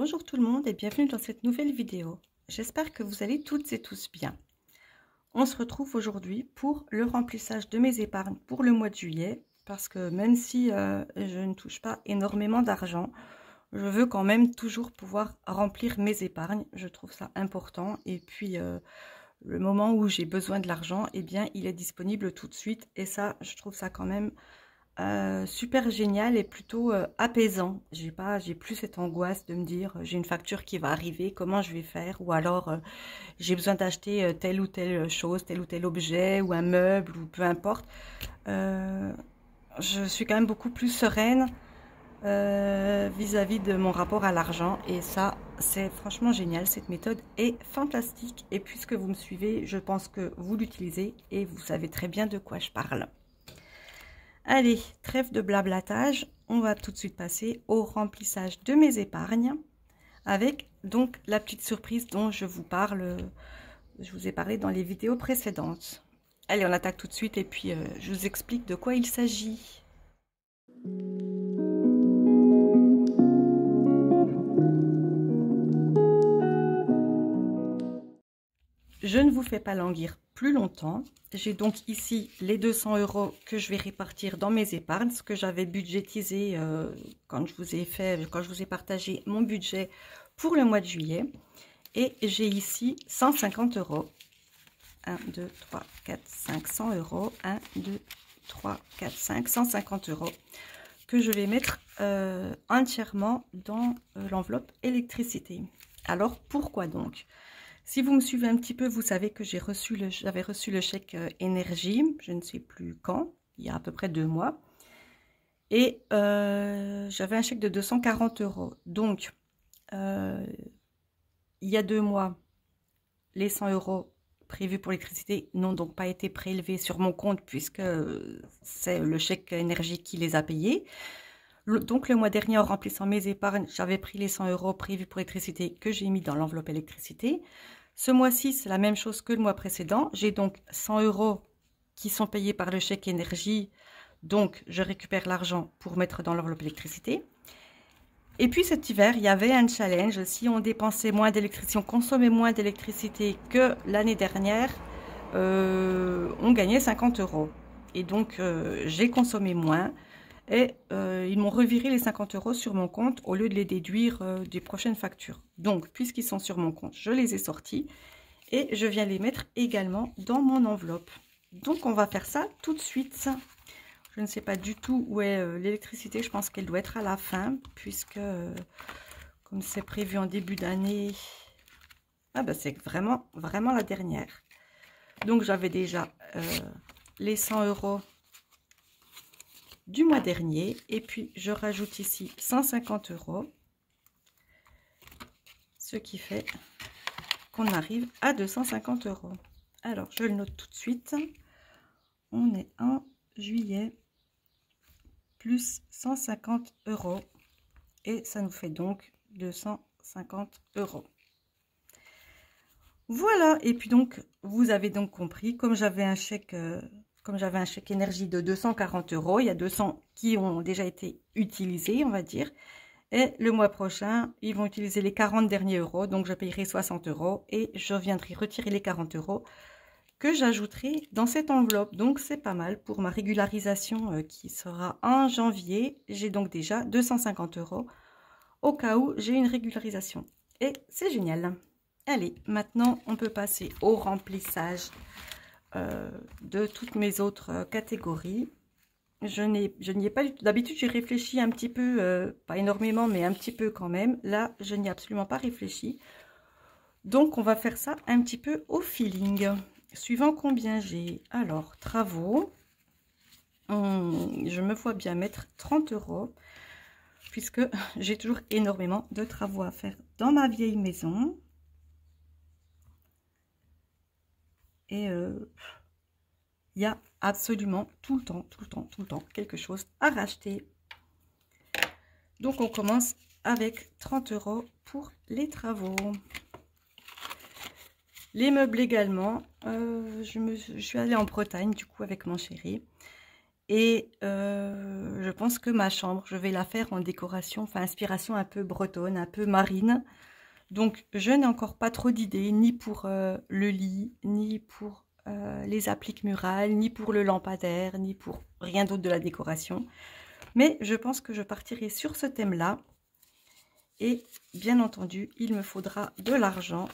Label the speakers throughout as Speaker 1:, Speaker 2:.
Speaker 1: Bonjour tout le monde et bienvenue dans cette nouvelle vidéo. J'espère que vous allez toutes et tous bien. On se retrouve aujourd'hui pour le remplissage de mes épargnes pour le mois de juillet. Parce que même si je ne touche pas énormément d'argent, je veux quand même toujours pouvoir remplir mes épargnes. Je trouve ça important. Et puis le moment où j'ai besoin de l'argent, eh bien il est disponible tout de suite. Et ça, je trouve ça quand même super génial et plutôt apaisant. J'ai plus cette angoisse de me dire j'ai une facture qui va arriver, comment je vais faire, ou alors j'ai besoin d'acheter telle ou telle chose, tel ou tel objet ou un meuble ou peu importe. Je suis quand même beaucoup plus sereine vis-à-vis de mon rapport à l'argent, et ça c'est franchement génial. Cette méthode est fantastique et puisque vous me suivez, je pense que vous l'utilisez et vous savez très bien de quoi je parle. Allez, trêve de blablatage, on va tout de suite passer au remplissage de mes épargnes avec donc la petite surprise dont je vous parle, je vous ai parlé dans les vidéos précédentes. Allez, on attaque tout de suite et puis je vous explique de quoi il s'agit. Je ne vous fais pas languir plus longtemps. J'ai donc ici les 200 € que je vais répartir dans mes épargnes, ce que j'avais budgétisé quand je vous ai partagé mon budget pour le mois de juillet. Et j'ai ici 150 €. 1, 2, 3, 4, 5, 100 €. 1, 2, 3, 4, 5, 150 € que je vais mettre entièrement dans l'enveloppe électricité. Alors, pourquoi donc ? Si vous me suivez un petit peu, vous savez que j'avais reçu le chèque énergie, je ne sais plus quand, il y a à peu près 2 mois. Et j'avais un chèque de 240 €. Donc, il y a 2 mois, les 100 € prévus pour l'électricité n'ont donc pas été prélevés sur mon compte puisque c'est le chèque énergie qui les a payés. Donc, le mois dernier, en remplissant mes épargnes, j'avais pris les 100 € prévus pour l'électricité que j'ai mis dans l'enveloppe électricité. Ce mois-ci, c'est la même chose que le mois précédent. J'ai donc 100 € qui sont payés par le chèque énergie. Donc, je récupère l'argent pour mettre dans l'enveloppe électricité. Et puis, cet hiver, il y avait un challenge. Si on dépensait moins d'électricité, si on consommait moins d'électricité que l'année dernière, on gagnait 50 €. Et donc, j'ai consommé moins. Et ils m'ont reviré les 50 € sur mon compte au lieu de les déduire des prochaines factures. Donc, puisqu'ils sont sur mon compte, je les ai sortis et je viens les mettre également dans mon enveloppe. Donc, on va faire ça tout de suite. Je ne sais pas du tout où est l'électricité. Je pense qu'elle doit être à la fin puisque, comme c'est prévu en début d'année, ah ben, c'est vraiment la dernière. Donc, j'avais déjà les 100 € du mois dernier, et puis je rajoute ici 150 €, ce qui fait qu'on arrive à 250 €. Alors je le note tout de suite, on est en juillet, plus 150 € et ça nous fait donc 250 €. Voilà, et puis donc vous avez donc compris, comme j'avais un chèque énergie de 240 €, il y a 200 qui ont déjà été utilisés, on va dire. Et le mois prochain, ils vont utiliser les 40 derniers euros. Donc, je payerai 60 € et je viendrai retirer les 40 € que j'ajouterai dans cette enveloppe. Donc, c'est pas mal pour ma régularisation qui sera en janvier. J'ai donc déjà 250 € au cas où j'ai une régularisation. Et c'est génial. Allez, maintenant, on peut passer au remplissage de toutes mes autres catégories. Je n'y ai pas du tout. D'habitude, j'ai réfléchi un petit peu, pas énormément, mais un petit peu quand même. Là, je n'y ai absolument pas réfléchi. Donc, on va faire ça un petit peu au feeling. Suivant combien j'ai. Alors, travaux. Je me vois bien mettre 30 €, puisque j'ai toujours énormément de travaux à faire dans ma vieille maison. Et il y a absolument tout le temps quelque chose à racheter. Donc on commence avec 30 € pour les travaux. Les meubles également. Je suis allée en Bretagne du coup avec mon chéri. Et je pense que ma chambre, je vais la faire en décoration, enfin inspiration un peu bretonne, un peu marine. Donc je n'ai encore pas trop d'idées, ni pour le lit, ni pour les appliques murales, ni pour le lampadaire, ni pour rien d'autre de la décoration. Mais je pense que je partirai sur ce thème-là. Et bien entendu, il me faudra de l'argent.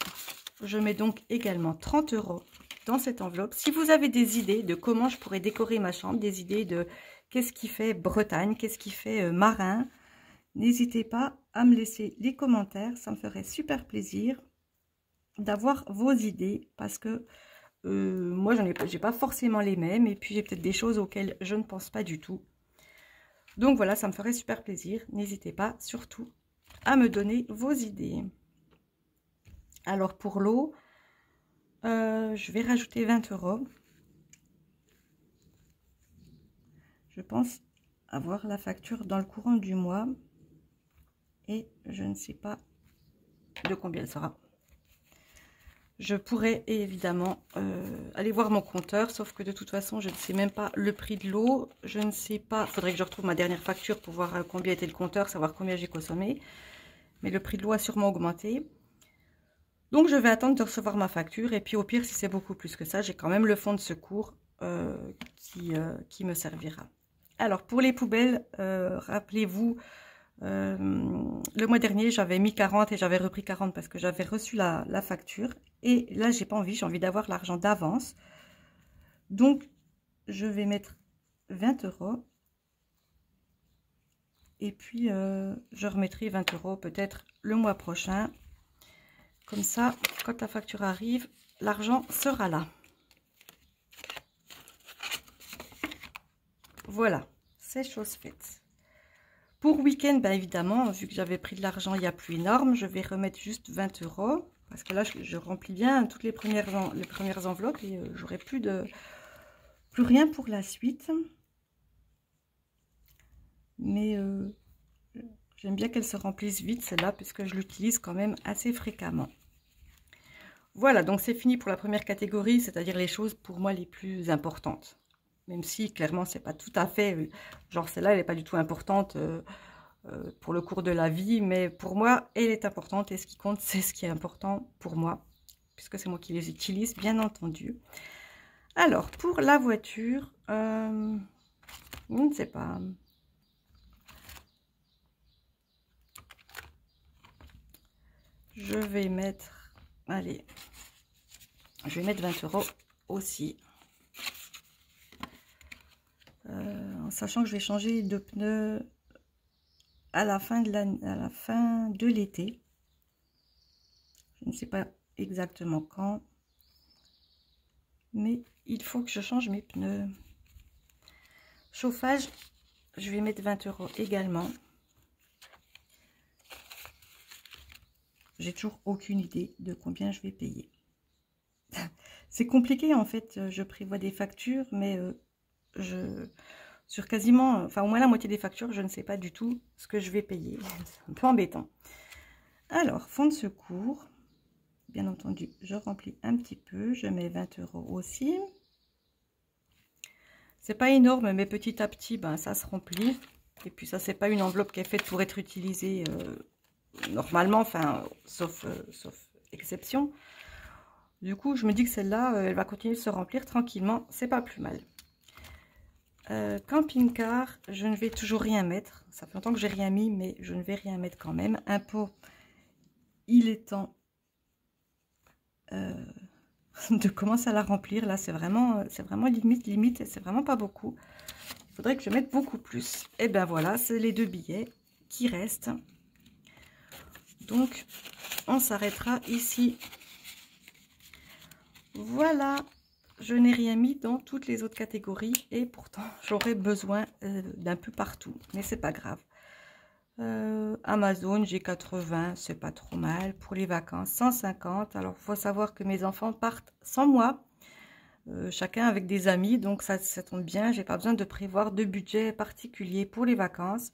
Speaker 1: Je mets donc également 30 € dans cette enveloppe. Si vous avez des idées de comment je pourrais décorer ma chambre, des idées de qu'est-ce qui fait Bretagne, qu'est-ce qui fait marin, n'hésitez pas à me laisser les commentaires. Ça me ferait super plaisir d'avoir vos idées parce que moi, j'ai pas forcément les mêmes. Et puis, j'ai peut-être des choses auxquelles je ne pense pas du tout. Donc voilà, ça me ferait super plaisir. N'hésitez pas surtout à me donner vos idées. Alors pour l'eau, je vais rajouter 20 €. Je pense avoir la facture dans le courant du mois. Et je ne sais pas de combien elle sera. Je pourrais évidemment aller voir mon compteur, sauf que de toute façon, je ne sais même pas le prix de l'eau. Je ne sais pas, il faudrait que je retrouve ma dernière facture pour voir combien était le compteur, savoir combien j'ai consommé. Mais le prix de l'eau a sûrement augmenté. Donc, je vais attendre de recevoir ma facture. Et puis, au pire, si c'est beaucoup plus que ça, j'ai quand même le fonds de secours qui me servira. Alors, pour les poubelles, rappelez-vous, le mois dernier, j'avais mis 40 et j'avais repris 40 parce que j'avais reçu la facture. Et là, j'ai pas envie, j'ai envie d'avoir l'argent d'avance. Donc, je vais mettre 20 €. Et puis, je remettrai 20 € peut-être le mois prochain. Comme ça, quand la facture arrive, l'argent sera là. Voilà, c'est chose faite. Pour week-end, ben évidemment, vu que j'avais pris de l'argent, il n'y a plus énorme, je vais remettre juste 20 €. Parce que là, je remplis bien toutes les premières enveloppes et j'aurai plus rien pour la suite. Mais j'aime bien qu'elle se remplisse vite, celle-là, puisque je l'utilise quand même assez fréquemment. Voilà, donc c'est fini pour la première catégorie, c'est-à-dire les choses pour moi les plus importantes. Même si, clairement, c'est pas tout à fait... genre, celle-là, elle n'est pas du tout importante pour le cours de la vie, mais pour moi, elle est importante. Et ce qui compte, c'est ce qui est important pour moi, puisque c'est moi qui les utilise, bien entendu. Alors, pour la voiture, je ne sais pas... Je vais mettre... Allez, je vais mettre 20 € aussi. En sachant que je vais changer de pneus à la fin de l'été. Je ne sais pas exactement quand. Mais il faut que je change mes pneus. Chauffage, je vais mettre 20 € également. J'ai toujours aucune idée de combien je vais payer. C'est compliqué en fait, je prévois des factures, mais sur quasiment, enfin au moins la moitié des factures, je ne sais pas du tout ce que je vais payer. C'est un peu embêtant. Alors, fonds de secours, bien entendu, je remplis un petit peu, je mets 20 € aussi. C'est pas énorme, mais petit à petit, ben, ça se remplit. Et puis ça, c'est pas une enveloppe qui est faite pour être utilisée normalement, enfin, sauf exception. Du coup, je me dis que celle-là, elle va continuer de se remplir tranquillement. C'est pas plus mal. Camping-car, je ne vais toujours rien mettre. Ça fait longtemps que j'ai rien mis, mais je ne vais rien mettre quand même. Impôt, il est temps de commencer à la remplir. Là, c'est vraiment limite, et c'est vraiment pas beaucoup. Il faudrait que je mette beaucoup plus. Et ben voilà, c'est les 2 billets qui restent. Donc, on s'arrêtera ici. Voilà, je n'ai rien mis dans toutes les autres catégories et pourtant j'aurais besoin d'un peu partout, mais c'est pas grave. Amazon, j'ai 80, c'est pas trop mal. Pour les vacances, 150. Alors, il faut savoir que mes enfants partent sans moi, chacun avec des amis, donc ça tombe bien. J'ai pas besoin de prévoir de budget particulier pour les vacances.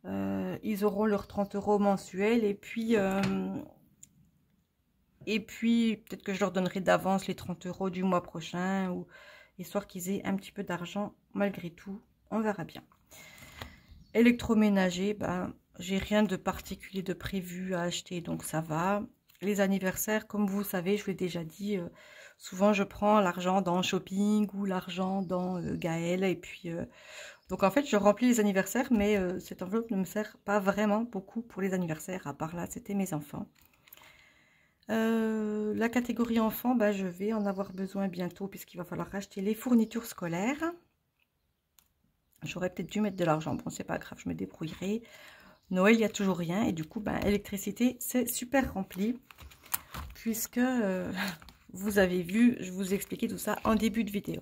Speaker 1: Ils auront leurs 30 € mensuels et puis, peut-être que je leur donnerai d'avance les 30 € du mois prochain, ou histoire qu'ils aient un petit peu d'argent malgré tout on verra bien. Électroménager, ben, j'ai rien de particulier de prévu à acheter, donc ça va. Les anniversaires, comme vous savez, je vous l'ai déjà dit, souvent je prends l'argent dans Shopping ou l'argent dans Gaël, et puis donc en fait je remplis les anniversaires, mais cette enveloppe ne me sert pas vraiment beaucoup pour les anniversaires, à part là c'était mes enfants. La catégorie enfants, bah, je vais en avoir besoin bientôt puisqu'il va falloir racheter les fournitures scolaires. J'aurais peut-être dû mettre de l'argent, bon c'est pas grave, je me débrouillerai. Noël, il n'y a toujours rien, et du coup, bah, électricité, c'est super rempli, puisque vous avez vu, je vous ai expliqué tout ça en début de vidéo.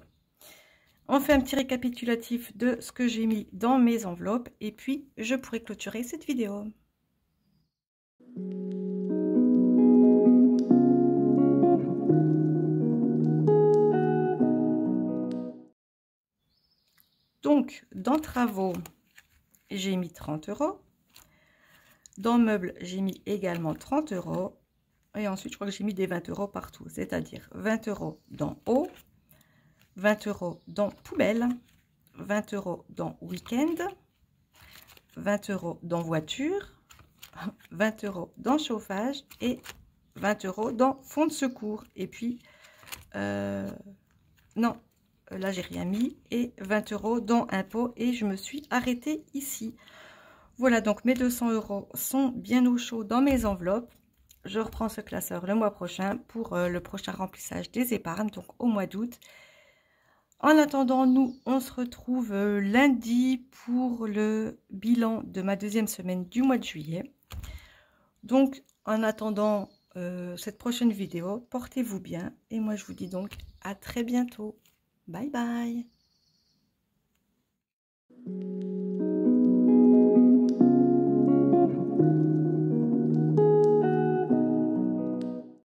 Speaker 1: On fait un petit récapitulatif de ce que j'ai mis dans mes enveloppes, et puis je pourrai clôturer cette vidéo. Donc, dans travaux, j'ai mis 30 €. Dans meubles, j'ai mis également 30 €. Et ensuite, je crois que j'ai mis des 20 € partout. C'est-à-dire 20 € dans eau, 20 € dans poubelle, 20 € dans week-end, 20 € dans voiture, 20 € dans chauffage et 20 € dans fonds de secours. Et puis, non, là, j'ai rien mis. Et 20 € dans impôts. Et je me suis arrêtée ici. Voilà, donc mes 200 € sont bien au chaud dans mes enveloppes. Je reprends ce classeur le mois prochain pour le prochain remplissage des épargnes, donc au mois d'août. En attendant, nous, on se retrouve lundi pour le bilan de ma deuxième semaine du mois de juillet. Donc, en attendant cette prochaine vidéo, portez-vous bien. Et moi, je vous dis donc à très bientôt. Bye bye.